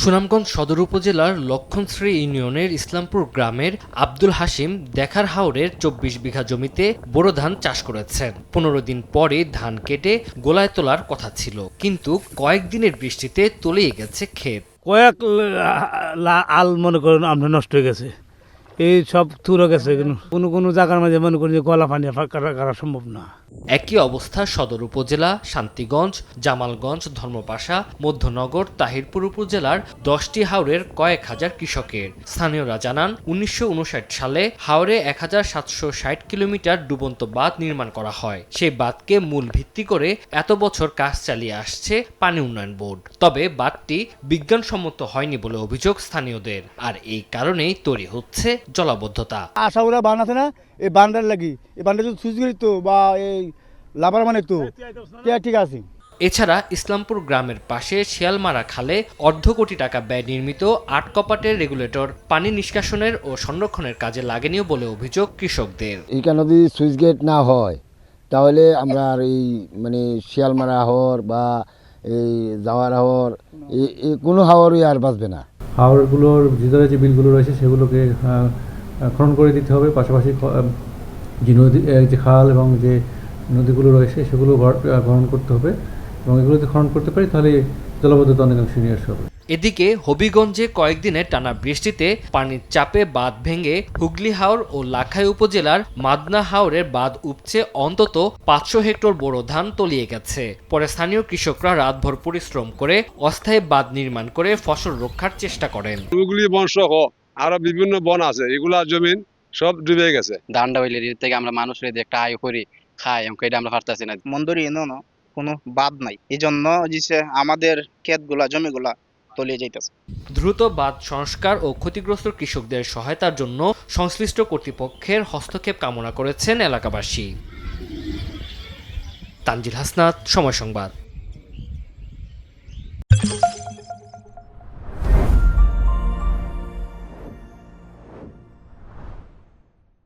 সুনামগঞ্জ সদর উপজেলার লক্ষণশ্রী ইউনিয়নের ইসলামপুর গ্রামের আব্দুল হাশিম দেখার হাওরের ২৪ বিঘা জমিতে বোরো ধান চাষ করেছেন। ১৫ দিন পরে ধান কেটে গোলায় তোলার কথা ছিল, কিন্তু কয়েকদিনের বৃষ্টিতে তলিয়ে গেছে ক্ষেত। কয়েক আল মনে করেন আমরা নষ্ট হয়ে গেছে, এই সব তুলে গেছে। কোনো কোনো জায়গার মাঝে মনে করেন যে গলা পানি কাটা সম্ভব না। একই অবস্থা সদর উপজেলা, শান্তিগঞ্জ, জামালগঞ্জ, ধর্মপাশা, মধ্যনগর, তাহিরপুর উপজেলার ১০টি হাওরের কয়েক হাজার কৃষকের। স্থানীয়রা জানান, ১৯৫৯ সালে হাওরে ১৭৬০ কিলোমিটার ডুবন্ত বাঁধ নির্মাণ করা হয়। সেই বাঁধকে মূল ভিত্তি করে এত বছর কাজ চালিয়ে আসছে পানি উন্নয়ন বোর্ড। তবে বাঁধটি বিজ্ঞানসম্মত হয়নি বলে অভিযোগ স্থানীয়দের, আর এই কারণেই তৈরি হচ্ছে জলাবদ্ধতা। আশা ওরা বান আছে না, এই বান্ডার লাগি, এই বান্ডার যদি সুইচ করি তো বা এই লাভার মানে তো ঠিক আছে। এছাড়া ইসলামপুর গ্রামের পাশে শিয়ালমারা খালে অর্ধ কোটি টাকা ব্যয় নির্মিত ৮ কপাটের রেগুলেটর পানি নিষ্কাশনের ও সংরক্ষণের কাজে লাগেনিও বলে অভিযোগ কৃষকদের। এখানে যদি সুইচ গেট না হয় তাহলে আমরা আর এই মানে শিয়ালমারা হাওর বা এই জাওয়ার হাওর এই কোনো হাওরই আর বাঁচবে না। হাওরগুলোর ভিতরে যে বিলগুলো রয়েছে সেগুলোকে খনন করে দিতে হবে। পাশাপাশি যে নদী, যে খাল এবং যে নদীগুলো রয়েছে সেগুলো খনন করতে হবে, এবং এগুলো যদি খনন করতে পারি তাহলে জলাবদ্ধতা অনেকাংশে নিয়ে আসা হবে। এদিকে হবিগঞ্জে কয়েকদিনের টানা বৃষ্টিতে পানির চাপে বাঁধ ভেঙে হুগলি হাওর ও লাখাই উপজেলার মাদনা হাওরের বাঁধ উপচে অন্তত ৫০০ হেক্টর বোরো ধান তলিয়ে গেছে। পরে স্থানীয় কৃষকরা রাতভর পরিশ্রম করে অস্থায়ী বাঁধ নির্মাণ করে ফসল রক্ষার চেষ্টা করেন। হুগলি বন সহ আরো বিভিন্ন বন আছে, এগুলা জমিন সব ডুবে গেছে। ধানটা হইলে থেকে আমরা মানুষের যে একটা আয় করি খাই, এটা আমরা পারতেছি না। মন্দরি কোনো বাদ নাই, এই জন্য আমাদের ক্ষেতগুলা জমিগুলা তলিয়ে যাইতেছে। দ্রুত বাঁধ সংস্কার ও ক্ষতিগ্রস্ত কৃষকদের সহায়তার জন্য সংশ্লিষ্ট কর্তৃপক্ষের হস্তক্ষেপ কামনা করেছেন এলাকাবাসী। তানজিল হাসনাত, সময় সংবাদ।